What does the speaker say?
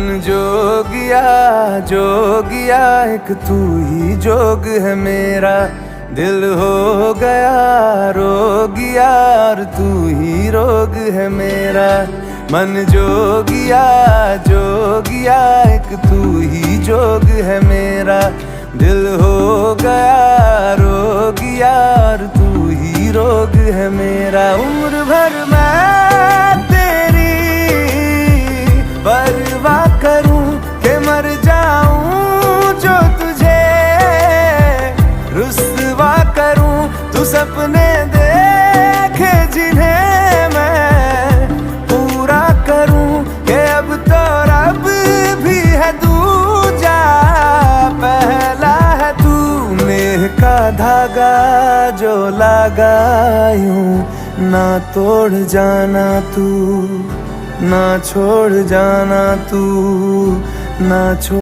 मन जोगिया जोगिया एक तू ही जोग है मेरा, दिल हो गया रोगिया और तू ही रोग है मेरा। मन जोगिया जोगिया एक तू ही जोग है मेरा, दिल हो गया रोगिया और तू ही रोग है मेरा। उम्र भर मैं तेरी परवाह करूं के मर जाऊं जो तुझे रुस्वा करूं। तू सपने देखे जिन्हें मैं पूरा करूं के अब तो रब भी है दूजा पहला है तू। नेह का धागा जो लगा यूं ना तोड़ जाना तू, ना छोड़ जाना तू, ना छोड़